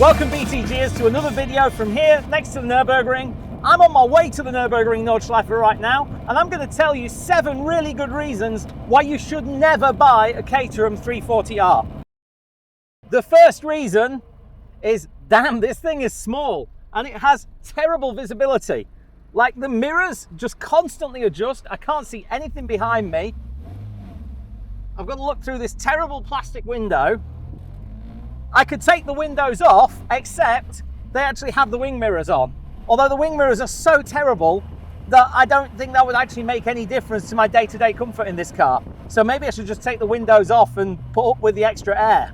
Welcome BTGers to another video from here next to the Nürburgring. I'm on my way to the Nürburgring Nordschleife right now, and I'm going to tell you 7 really good reasons why you should never buy a Caterham 340R. The first reason is, damn, this thing is small and it has terrible visibility. Like, the mirrors just constantly adjust. I can't see anything behind me. I've got to look through this terrible plastic window. I could take the windows off, except they actually have the wing mirrors on. Although the wing mirrors are so terrible that I don't think that would actually make any difference to my day-to-day comfort in this car. So maybe I should just take the windows off and put up with the extra air.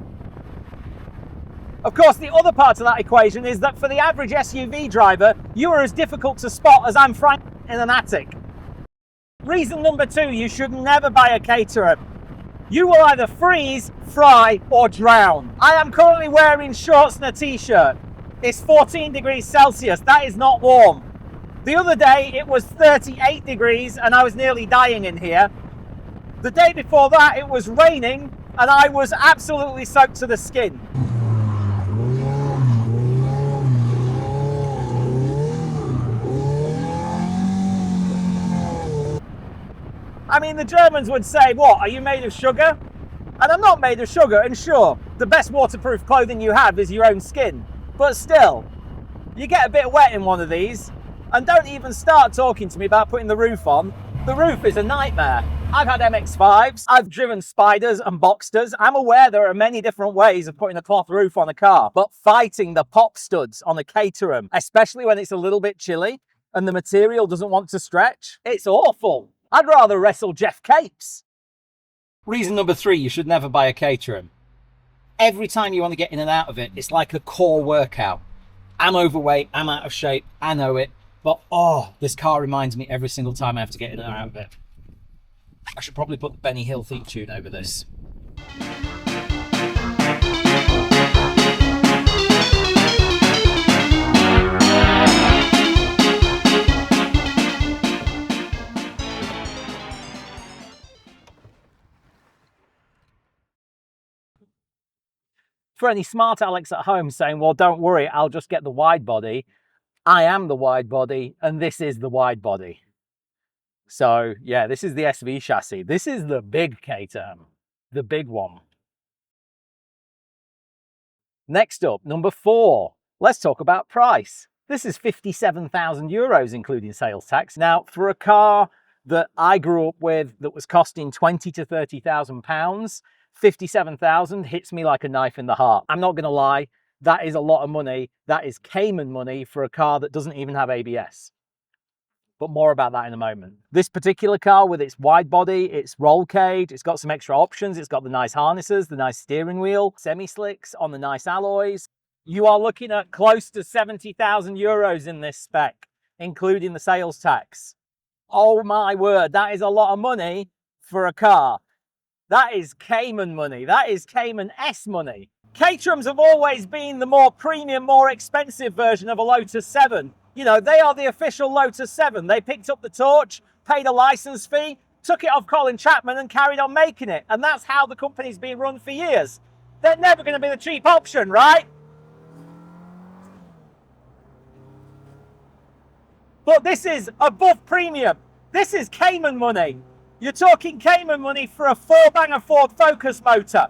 Of course, the other part of that equation is that for the average SUV driver, you are as difficult to spot as I'm Frank in an attic. Reason number 2, you should never buy a Caterham. You will either freeze, fry, or drown. I am currently wearing shorts and a t-shirt. It's 14 degrees Celsius. That is not warm. The other day, it was 38 degrees and I was nearly dying in here. The day before that, it was raining and I was absolutely soaked to the skin. I mean, the Germans would say, what, are you made of sugar? And I'm not made of sugar, and sure, the best waterproof clothing you have is your own skin. But still, you get a bit wet in one of these, and don't even start talking to me about putting the roof on. The roof is a nightmare. I've had MX-5s, I've driven Spiders and Boxsters. I'm aware there are many different ways of putting a cloth roof on a car, but fighting the pop studs on a Caterham, especially when it's a little bit chilly and the material doesn't want to stretch, it's awful. I'd rather wrestle Jeff Capes. Reason number 3, you should never buy a Caterham. Every time you want to get in and out of it, it's like a core workout. I'm overweight, I'm out of shape, I know it, but this car reminds me every single time I have to get in and out of it. I should probably put the Benny Hill theme tune over this. For any smart Alex at home saying, well, don't worry, I'll just get the wide body. I am the wide body, and this is the wide body. So yeah, this is the SV chassis. This is the big Caterham, the big one. Next up, number 4, let's talk about price. This is 57,000 euros, including sales tax. Now, for a car that I grew up with that was costing 20 to 30,000 pounds, 57,000 hits me like a knife in the heart. I'm not going to lie, that is a lot of money. That is Cayman money for a car that doesn't even have ABS. But more about that in a moment. This particular car with its wide body, its roll cage, it's got some extra options. It's got the nice harnesses, the nice steering wheel, semi-slicks on the nice alloys. You are looking at close to 70,000 euros in this spec, including the sales tax. Oh my word, that is a lot of money for a car. That is Cayman money. That is Cayman S money. Caterhams have always been the more premium, more expensive version of a Lotus 7. You know, they are the official Lotus 7. They picked up the torch, paid a license fee, took it off Colin Chapman and carried on making it. And that's how the company's been run for years. They're never going to be the cheap option, right? But this is above premium. This is Cayman money. You're talking Cayman money for a 4-banger Ford Focus motor.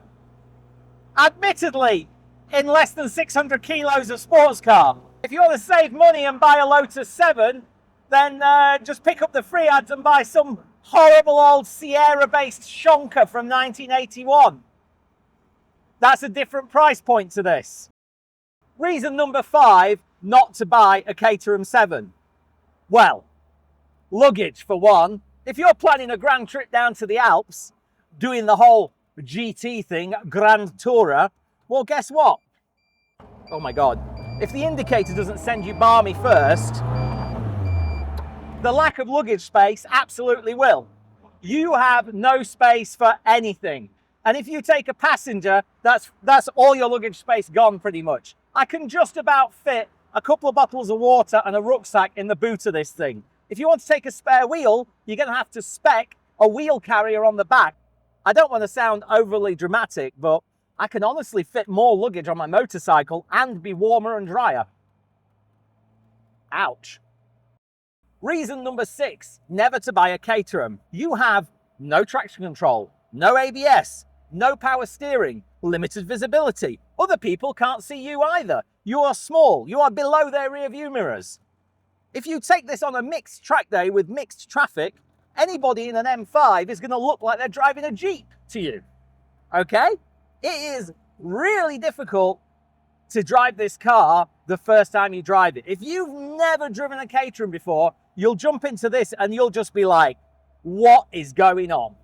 Admittedly, in less than 600 kilos of sports car. If you want to save money and buy a Lotus 7, then just pick up the free ads and buy some horrible old Sierra-based shonker from 1981. That's a different price point to this. Reason number 5, not to buy a Caterham 7. Well, luggage for one. If you're planning a grand trip down to the Alps, doing the whole GT thing, Grand Tourer, well, guess what? Oh my God. If the indicator doesn't send you balmy first, the lack of luggage space absolutely will. You have no space for anything. And if you take a passenger, that's all your luggage space gone pretty much. I can just about fit a couple of bottles of water and a rucksack in the boot of this thing. If you want to take a spare wheel, you're going to have to spec a wheel carrier on the back. I don't want to sound overly dramatic, but I can honestly fit more luggage on my motorcycle and be warmer and drier. Ouch. Reason number 6, never to buy a Caterham. You have no traction control, no ABS, no power steering, limited visibility. Other people can't see you either. You are small, you are below their rear view mirrors. If you take this on a mixed track day with mixed traffic, anybody in an M5 is going to look like they're driving a Jeep to you. Okay? It is really difficult to drive this car the first time you drive it. If you've never driven a Caterham before, you'll jump into this and you'll just be like, what is going on?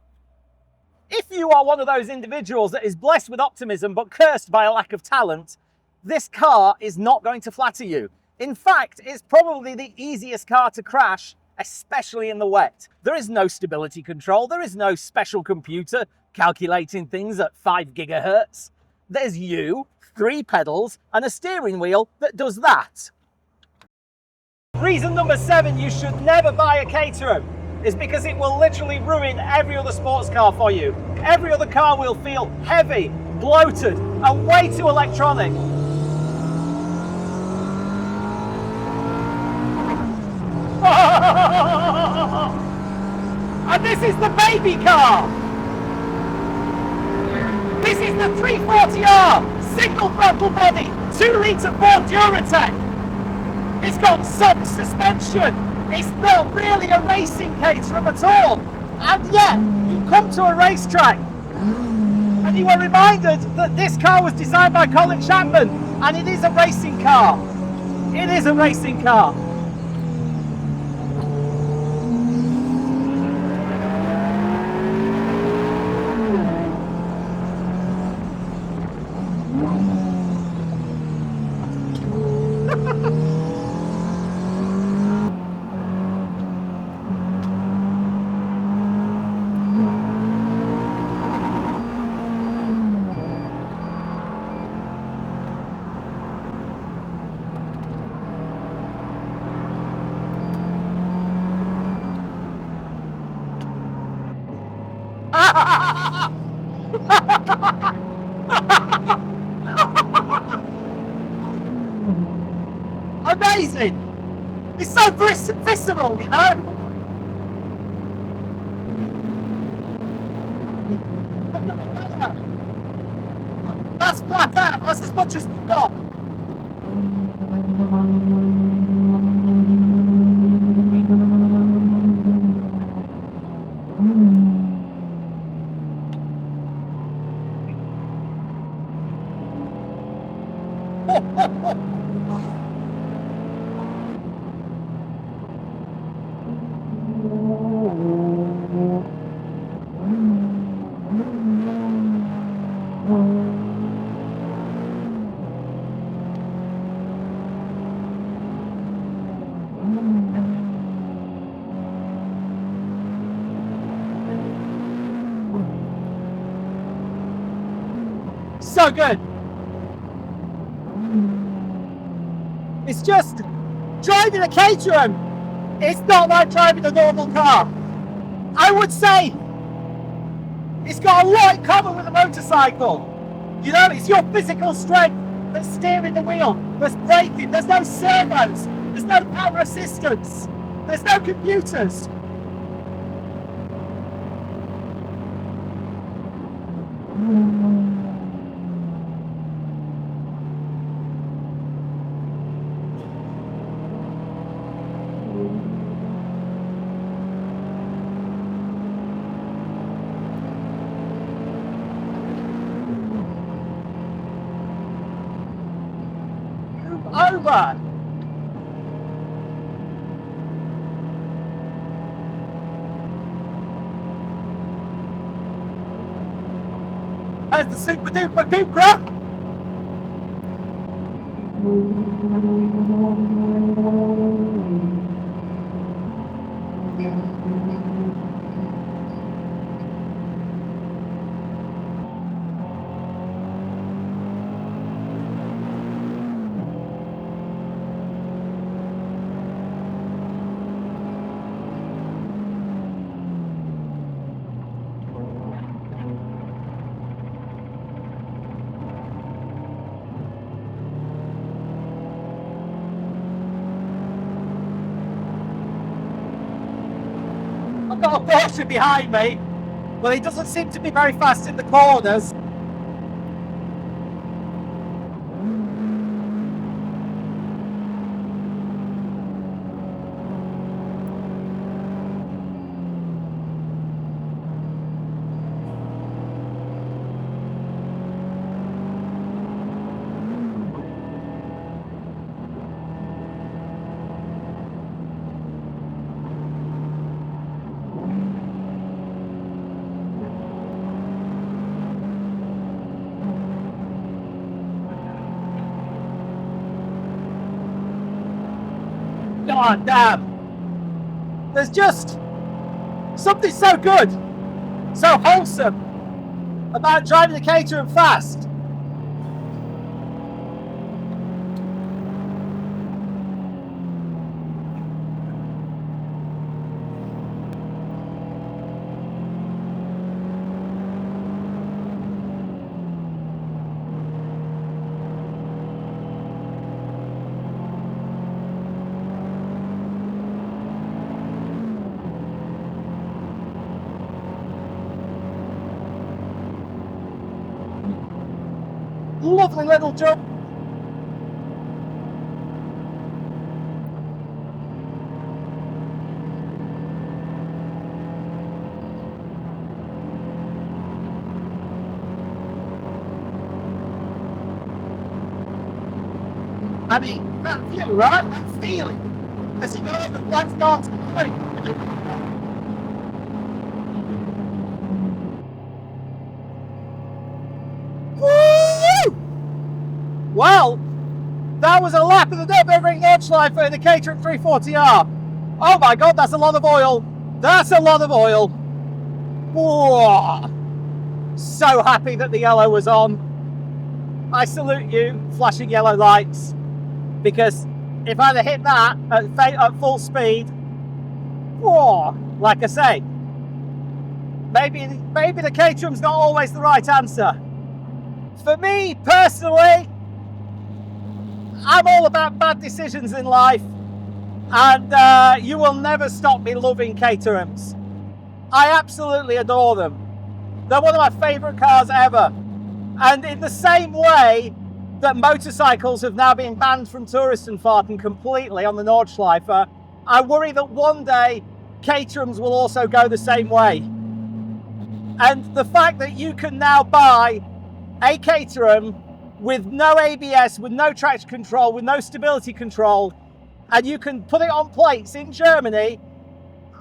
If you are one of those individuals that is blessed with optimism but cursed by a lack of talent, this car is not going to flatter you. In fact, it's probably the easiest car to crash, especially in the wet. There is no stability control. There is no special computer calculating things at 5 gigahertz. There's you, 3 pedals, and a steering wheel that does that. Reason number 7 you should never buy a Caterham is because it will literally ruin every other sports car for you. Every other car will feel heavy, bloated, and way too electronic. And this is the baby car. This is the 340R, single throttle body, 2-litre Ford Duratec. It's got sub suspension. It's not really a racing Caterham at all. And yet, you come to a racetrack and you are reminded that this car was designed by Colin Chapman, and it is a racing car. It is a racing car. Amazing! It's so visceral, you know? That's flat out, that's as much as we've got. So good. It's just driving a Caterham. It's not like driving a normal car. I would say it's got a lot in common with a motorcycle. You know, it's your physical strength that's steering the wheel, that's braking. There's no servos. There's no power assistance. There's no computers. Over. There's the super duper Cupra. I've got a Porsche behind me, but it doesn't seem to be very fast in the corners. God damn! There's just something so good, so wholesome about driving the Caterham fast. Lovely little jump. I mean, that view, right? That feeling as you go over the black starts going. Well, that was a lap of the Nürburgring Nordschleife in the Caterham 340R. Oh my God, that's a lot of oil. That's a lot of oil. Whoa. So happy that the yellow was on. I salute you, flashing yellow lights, because if I'd have hit that at full speed, whoa, like I say, maybe the Caterham's not always the right answer. For me personally, I'm all about bad decisions in life, and you will never stop me loving Caterhams. I absolutely adore them. They're one of my favourite cars ever. And in the same way that motorcycles have now been banned from Touristenfahrten completely on the Nordschleife, I worry that one day Caterhams will also go the same way. And the fact that you can now buy a Caterham with no ABS, with no traction control, with no stability control, and you can put it on plates in Germany,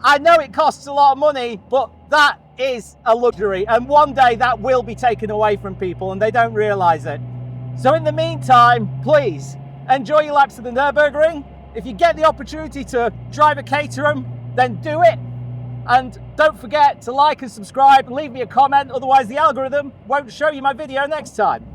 I know it costs a lot of money, but that is a luxury, and one day that will be taken away from people and they don't realise it. So in the meantime, please enjoy your laps of the Nürburgring. If you get the opportunity to drive a Caterham, then do it. And don't forget to like and subscribe and leave me a comment, otherwise the algorithm won't show you my video next time.